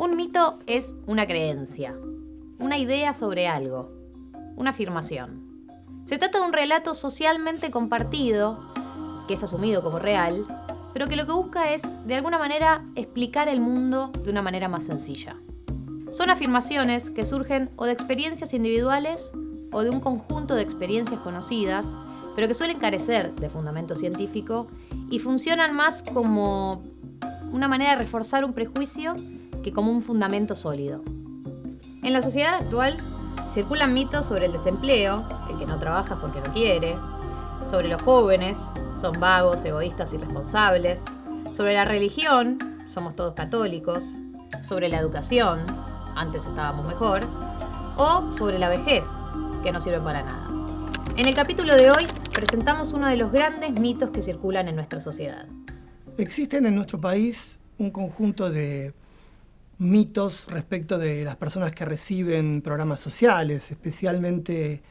Un mito es una creencia, una idea sobre algo, una afirmación. Se trata de un relato socialmente compartido, que es asumido como real, pero que lo que busca es, de alguna manera, explicar el mundo de una manera más sencilla. Son afirmaciones que surgen o de experiencias individuales o de un conjunto de experiencias conocidas, pero que suelen carecer de fundamento científico y funcionan más como una manera de reforzar un prejuicio que como un fundamento sólido. En la sociedad actual circulan mitos sobre el desempleo, el que no trabaja porque no quiere, sobre los jóvenes, son vagos, egoístas y irresponsables, sobre la religión, somos todos católicos, sobre la educación, antes estábamos mejor, o sobre la vejez, que no sirve para nada. En el capítulo de hoy presentamos uno de los grandes mitos que circulan en nuestra sociedad. Existen en nuestro país un conjunto de mitos respecto de las personas que reciben programas sociales, especialmente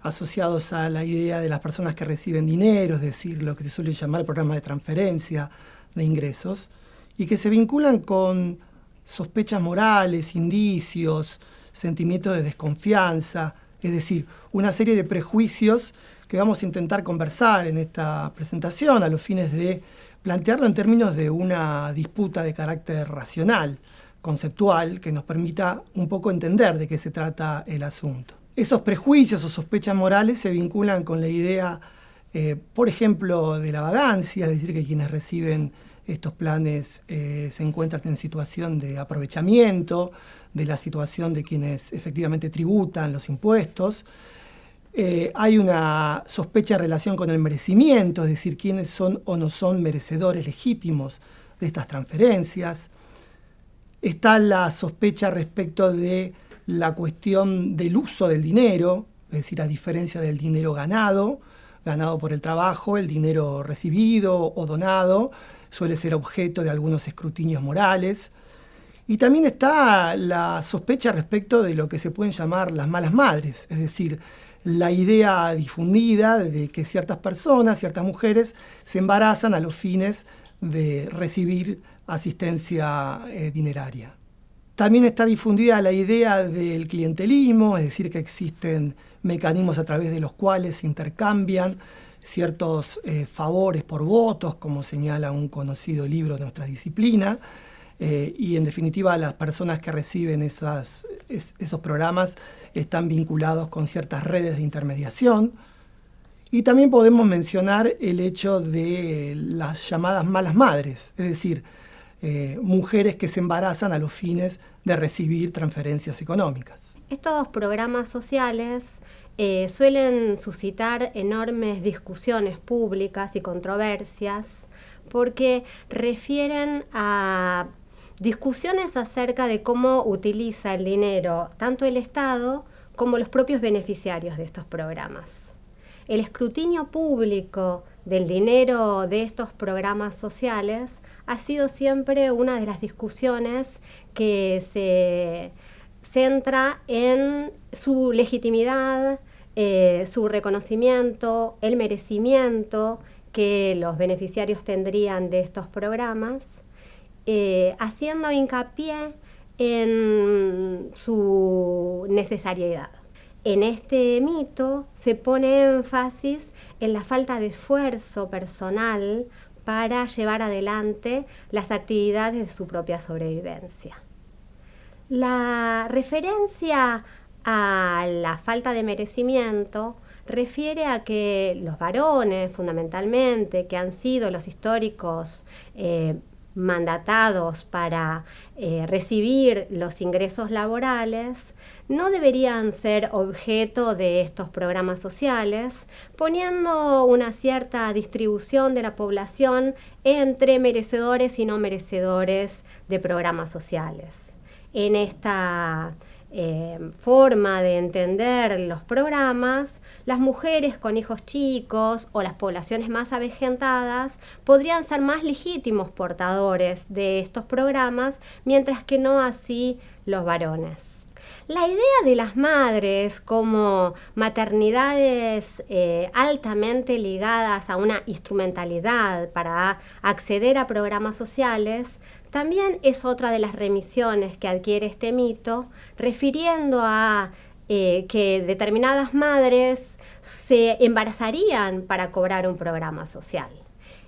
asociados a la idea de las personas que reciben dinero, es decir, lo que se suele llamar programa de transferencia de ingresos, y que se vinculan con sospechas morales, indicios, sentimientos de desconfianza, es decir, una serie de prejuicios que vamos a intentar conversar en esta presentación a los fines de plantearlo en términos de una disputa de carácter racional, conceptual, que nos permita un poco entender de qué se trata el asunto. Esos prejuicios o sospechas morales se vinculan con la idea, por ejemplo, de la vagancia, es decir, que quienes reciben estos planes se encuentran en situación de aprovechamiento, de la situación de quienes efectivamente tributan los impuestos. Hay una sospecha en relación con el merecimiento, es decir, quiénes son o no son merecedores legítimos de estas transferencias. Está la sospecha respecto de la cuestión del uso del dinero, es decir, a diferencia del dinero ganado por el trabajo, el dinero recibido o donado suele ser objeto de algunos escrutinios morales. Y también está la sospecha respecto de lo que se pueden llamar las malas madres, es decir, la idea difundida de que ciertas personas, ciertas mujeres, se embarazan a los fines de recibir asistencia dineraria. También está difundida la idea del clientelismo, es decir, que existen mecanismos a través de los cuales se intercambian ciertos favores por votos, como señala un conocido libro de nuestra disciplina, y en definitiva las personas que reciben esos programas están vinculados con ciertas redes de intermediación. Y también podemos mencionar el hecho de las llamadas malas madres, es decir, mujeres que se embarazan a los fines de recibir transferencias económicas. Estos programas sociales suelen suscitar enormes discusiones públicas y controversias porque refieren a discusiones acerca de cómo utiliza el dinero tanto el Estado como los propios beneficiarios de estos programas. El escrutinio público del dinero de estos programas sociales ha sido siempre una de las discusiones que se centra en su legitimidad, su reconocimiento, el merecimiento que los beneficiarios tendrían de estos programas, haciendo hincapié en su necesariedad. En este mito se pone énfasis en la falta de esfuerzo personal para llevar adelante las actividades de su propia sobrevivencia. La referencia a la falta de merecimiento refiere a que los varones, fundamentalmente, que han sido los históricos mandatados para recibir los ingresos laborales, no deberían ser objeto de estos programas sociales, poniendo una cierta distribución de la población entre merecedores y no merecedores de programas sociales. En esta forma de entender los programas, las mujeres con hijos chicos o las poblaciones más avejentadas podrían ser más legítimos portadores de estos programas, mientras que no así los varones. La idea de las madres como maternidades altamente ligadas a una instrumentalidad para acceder a programas sociales también es otra de las remisiones que adquiere este mito, refiriendo a que determinadas madres se embarazarían para cobrar un programa social.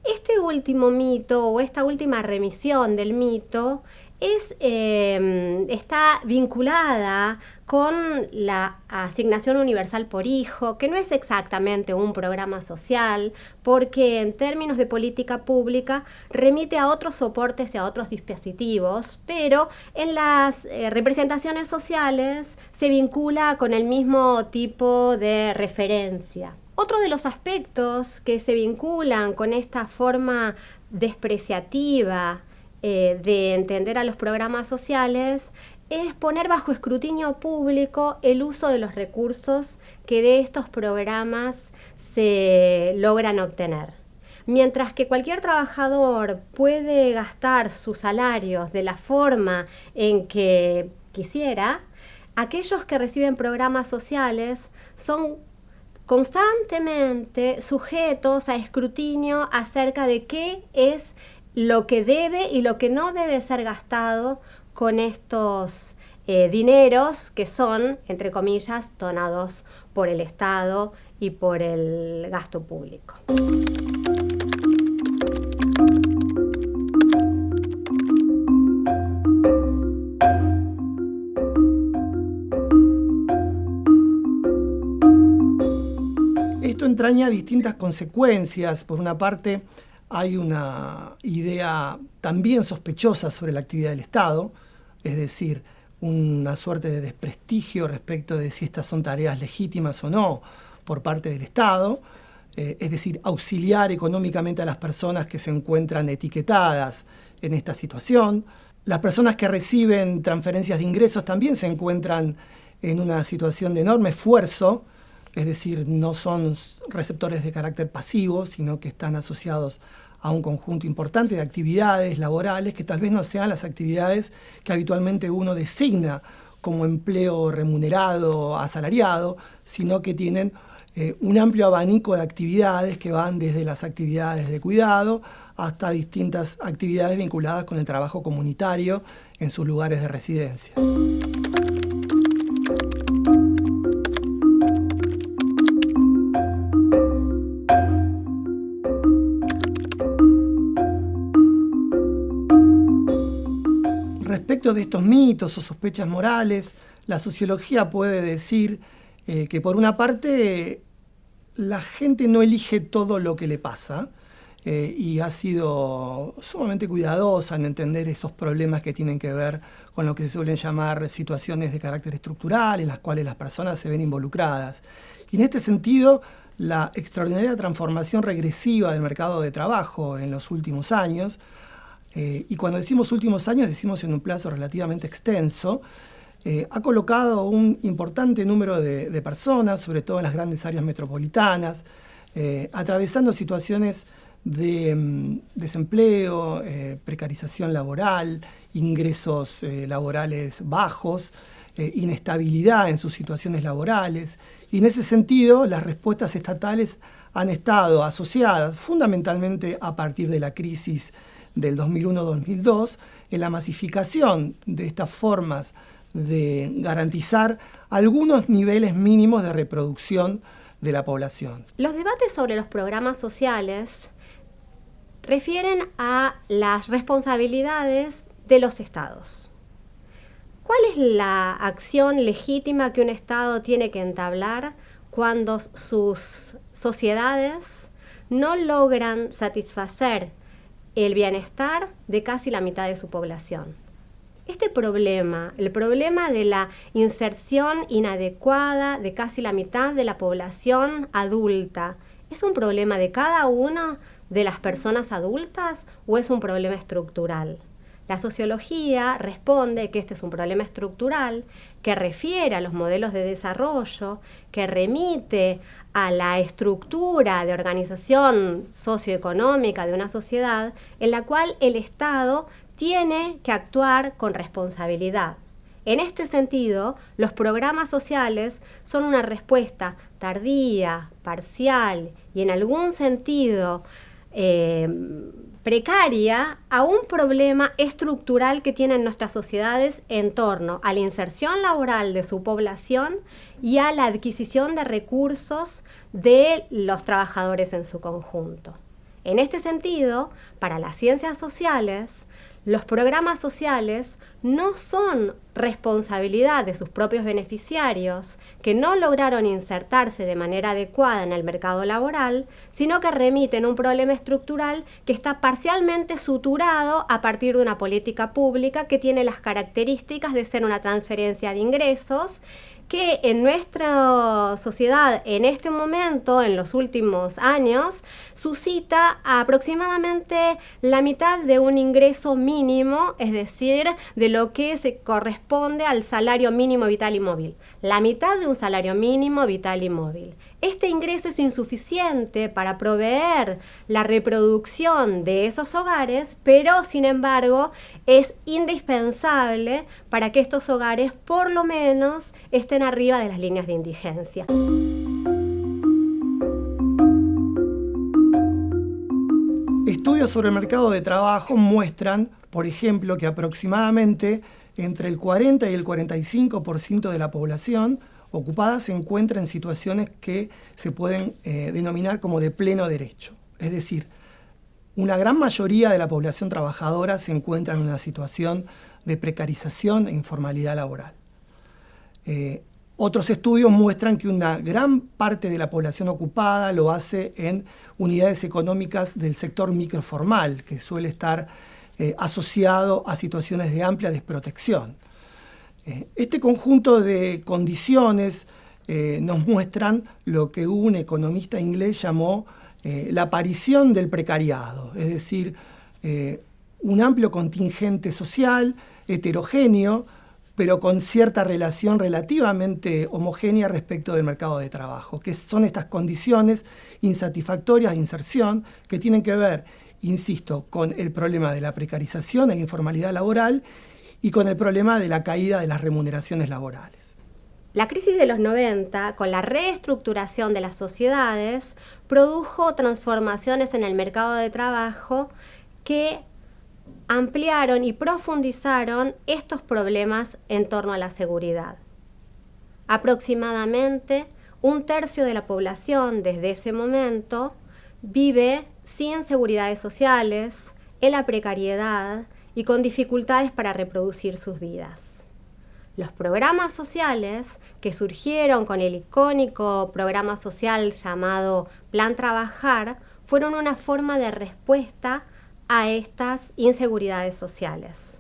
Este último mito o esta última remisión del mito está vinculada con la asignación universal por hijo, que no es exactamente un programa social, porque en términos de política pública remite a otros soportes y a otros dispositivos, pero en las representaciones sociales se vincula con el mismo tipo de referencia. Otro de los aspectos que se vinculan con esta forma despreciativa de entender a los programas sociales es poner bajo escrutinio público el uso de los recursos que de estos programas se logran obtener. Mientras que cualquier trabajador puede gastar sus salarios de la forma en que quisiera, aquellos que reciben programas sociales son constantemente sujetos a escrutinio acerca de qué es lo que debe y lo que no debe ser gastado con estos dineros que son, entre comillas, donados por el Estado y por el gasto público. Esto entraña distintas consecuencias. Por una parte, hay una idea también sospechosa sobre la actividad del Estado, es decir, una suerte de desprestigio respecto de si estas son tareas legítimas o no por parte del Estado, es decir, auxiliar económicamente a las personas que se encuentran etiquetadas en esta situación. Las personas que reciben transferencias de ingresos también se encuentran en una situación de enorme esfuerzo, es decir, no son receptores de carácter pasivo, sino que están asociados a un conjunto importante de actividades laborales que tal vez no sean las actividades que habitualmente uno designa como empleo remunerado, asalariado, sino que tienen un amplio abanico de actividades que van desde las actividades de cuidado hasta distintas actividades vinculadas con el trabajo comunitario en sus lugares de residencia. Respecto de estos mitos o sospechas morales, la sociología puede decir que por una parte la gente no elige todo lo que le pasa y ha sido sumamente cuidadosa en entender esos problemas que tienen que ver con lo que se suelen llamar situaciones de carácter estructural en las cuales las personas se ven involucradas. Y en este sentido, la extraordinaria transformación regresiva del mercado de trabajo en los últimos años, y cuando decimos últimos años decimos en un plazo relativamente extenso, ha colocado un importante número de personas, sobre todo en las grandes áreas metropolitanas, atravesando situaciones de desempleo, precarización laboral, ingresos laborales bajos, inestabilidad en sus situaciones laborales. Y en ese sentido, las respuestas estatales han estado asociadas fundamentalmente a partir de la crisis del 2001-2002 en la masificación de estas formas de garantizar algunos niveles mínimos de reproducción de la población. Los debates sobre los programas sociales refieren a las responsabilidades de los estados. ¿Cuál es la acción legítima que un estado tiene que entablar cuando sus sociedades no logran satisfacer el bienestar de casi la mitad de su población? Este problema, el problema de la inserción inadecuada de casi la mitad de la población adulta, ¿es un problema de cada una de las personas adultas o es un problema estructural? La sociología responde que este es un problema estructural que refiere a los modelos de desarrollo, que remite a la estructura de organización socioeconómica de una sociedad en la cual el Estado tiene que actuar con responsabilidad. En este sentido, los programas sociales son una respuesta tardía, parcial y en algún sentido precaria a un problema estructural que tienen nuestras sociedades en torno a la inserción laboral de su población y a la adquisición de recursos de los trabajadores en su conjunto. En este sentido, para las ciencias sociales, los programas sociales no son responsabilidad de sus propios beneficiarios que no lograron insertarse de manera adecuada en el mercado laboral, sino que remiten un problema estructural que está parcialmente suturado a partir de una política pública que tiene las características de ser una transferencia de ingresos que en nuestra sociedad en este momento, en los últimos años, suscita aproximadamente la mitad de un ingreso mínimo, es decir, de lo que se corresponde al salario mínimo vital y móvil. La mitad de un salario mínimo vital y móvil. Este ingreso es insuficiente para proveer la reproducción de esos hogares, pero sin embargo es indispensable para que estos hogares por lo menos estén arriba de las líneas de indigencia. Estudios sobre el mercado de trabajo muestran, por ejemplo, que aproximadamente entre el 40 y el 45% de la población ocupada se encuentra en situaciones que se pueden denominar como de pleno derecho. Es decir, una gran mayoría de la población trabajadora se encuentra en una situación de precarización e informalidad laboral. Otros estudios muestran que una gran parte de la población ocupada lo hace en unidades económicas del sector microformal, que suele estar asociado a situaciones de amplia desprotección. Este conjunto de condiciones nos muestran lo que un economista inglés llamó la aparición del precariado, es decir, un amplio contingente social, heterogéneo, pero con cierta relación relativamente homogénea respecto del mercado de trabajo, que son estas condiciones insatisfactorias de inserción que tienen que ver, insisto, con el problema de la precarización, de la informalidad laboral y con el problema de la caída de las remuneraciones laborales. La crisis de los 90, con la reestructuración de las sociedades, produjo transformaciones en el mercado de trabajo que ampliaron y profundizaron estos problemas en torno a la seguridad. Aproximadamente 1/3 de la población desde ese momento vive sin seguridades sociales, en la precariedad y con dificultades para reproducir sus vidas. Los programas sociales que surgieron con el icónico programa social llamado Plan Trabajar fueron una forma de respuesta a estas inseguridades sociales.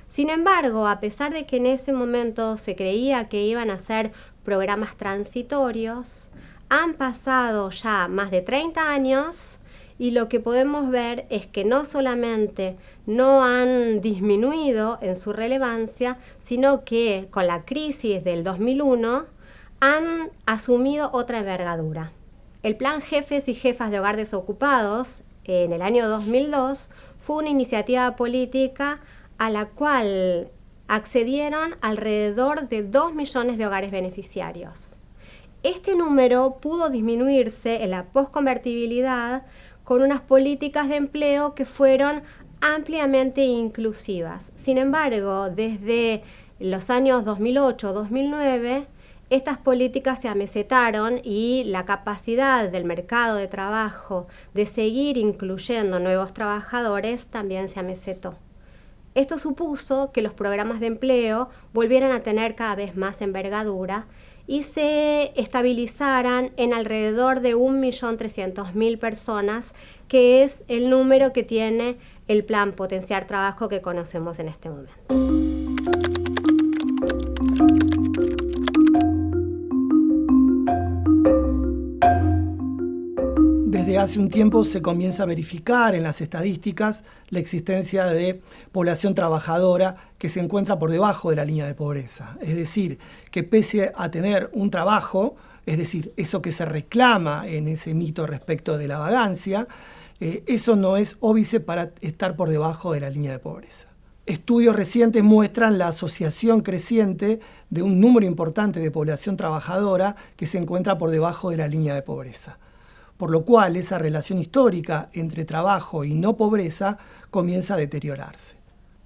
Sin embargo, a pesar de que en ese momento se creía que iban a ser programas transitorios, han pasado ya más de 30 años y lo que podemos ver es que no solamente no han disminuido en su relevancia, sino que con la crisis del 2001 han asumido otra envergadura. El Plan Jefes y Jefas de Hogar Desocupados, en el año 2002, fue una iniciativa política a la cual accedieron alrededor de 2 millones de hogares beneficiarios. Este número pudo disminuirse en la posconvertibilidad con unas políticas de empleo que fueron ampliamente inclusivas. Sin embargo, desde los años 2008-2009, estas políticas se amesetaron y la capacidad del mercado de trabajo de seguir incluyendo nuevos trabajadores también se amesetó. Esto supuso que los programas de empleo volvieran a tener cada vez más envergadura y se estabilizaran en alrededor de 1.300.000 personas, que es el número que tiene el Plan Potenciar Trabajo que conocemos en este momento. Desde hace un tiempo se comienza a verificar en las estadísticas la existencia de población trabajadora que se encuentra por debajo de la línea de pobreza. Es decir, que pese a tener un trabajo, es decir, eso que se reclama en ese mito respecto de la vagancia, eso no es óbice para estar por debajo de la línea de pobreza. Estudios recientes muestran la asociación creciente de un número importante de población trabajadora que se encuentra por debajo de la línea de pobreza. por lo cual esa relación histórica entre trabajo y no pobreza comienza a deteriorarse.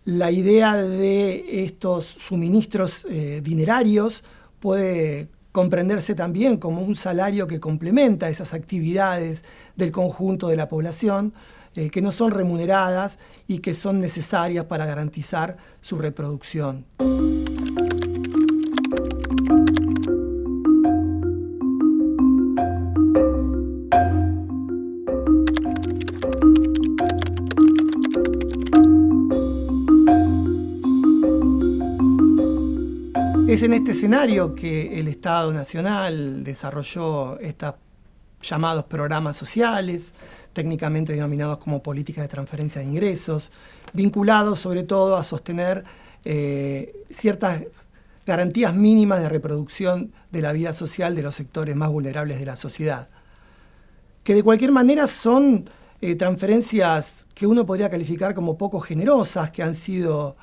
La idea de estos suministros dinerarios puede comprenderse también como un salario que complementa esas actividades del conjunto de la población, que no son remuneradas y que son necesarias para garantizar su reproducción. Es en este escenario que el Estado Nacional desarrolló estos llamados programas sociales, técnicamente denominados como políticas de transferencia de ingresos, vinculados sobre todo a sostener ciertas garantías mínimas de reproducción de la vida social de los sectores más vulnerables de la sociedad, que de cualquier manera son transferencias que uno podría calificar como poco generosas, que han sido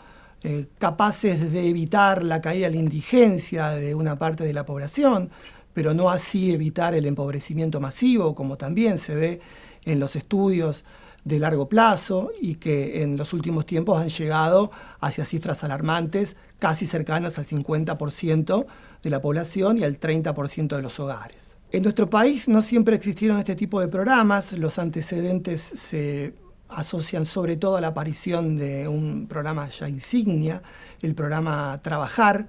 capaces de evitar la caída de la indigencia de una parte de la población, pero no así evitar el empobrecimiento masivo, como también se ve en los estudios de largo plazo y que en los últimos tiempos han llegado hacia cifras alarmantes, casi cercanas al 50% de la población y al 30% de los hogares. En nuestro país no siempre existieron este tipo de programas. Los antecedentes se asocian sobre todo a la aparición de un programa ya insignia, el programa Trabajar,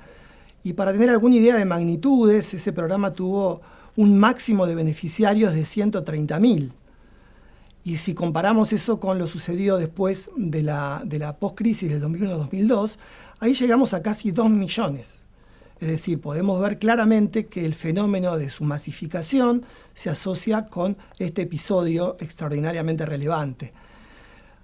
y para tener alguna idea de magnitudes, ese programa tuvo un máximo de beneficiarios de 130.000. Y si comparamos eso con lo sucedido después de la post-crisis del 2001-2002, ahí llegamos a casi 2 millones. Es decir, podemos ver claramente que el fenómeno de su masificación se asocia con este episodio extraordinariamente relevante.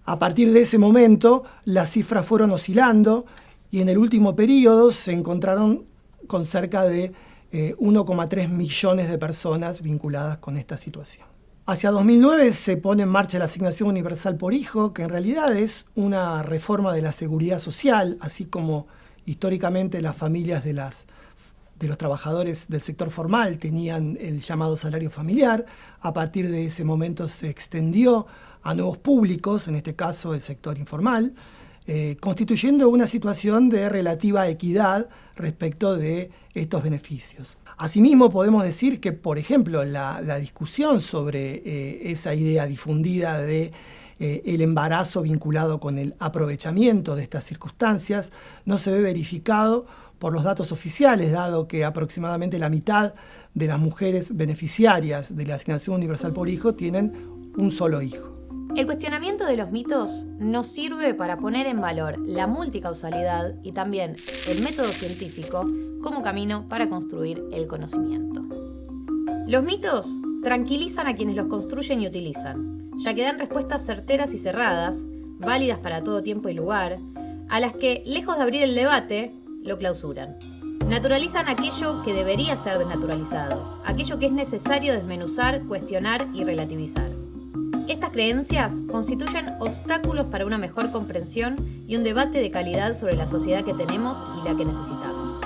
A partir de ese momento, las cifras fueron oscilando y en el último periodo se encontraron con cerca de 1,3 millones de personas vinculadas con esta situación. Hacia 2009 se pone en marcha la asignación universal por hijo, que en realidad es una reforma de la seguridad social, así como históricamente las familias de los trabajadores del sector formal tenían el llamado salario familiar. A partir de ese momento se extendió a nuevos públicos, en este caso el sector informal, constituyendo una situación de relativa equidad respecto de estos beneficios. Asimismo, podemos decir que, por ejemplo, la discusión sobre esa idea difundida de el embarazo vinculado con el aprovechamiento de estas circunstancias no se ve verificado por los datos oficiales, dado que aproximadamente la mitad de las mujeres beneficiarias de la asignación universal por hijo tienen un solo hijo. El cuestionamiento de los mitos nos sirve para poner en valor la multicausalidad y también el método científico como camino para construir el conocimiento. Los mitos tranquilizan a quienes los construyen y utilizan, ya que dan respuestas certeras y cerradas, válidas para todo tiempo y lugar, a las que, lejos de abrir el debate, lo clausuran. Naturalizan aquello que debería ser desnaturalizado, aquello que es necesario desmenuzar, cuestionar y relativizar. Estas creencias constituyen obstáculos para una mejor comprensión y un debate de calidad sobre la sociedad que tenemos y la que necesitamos.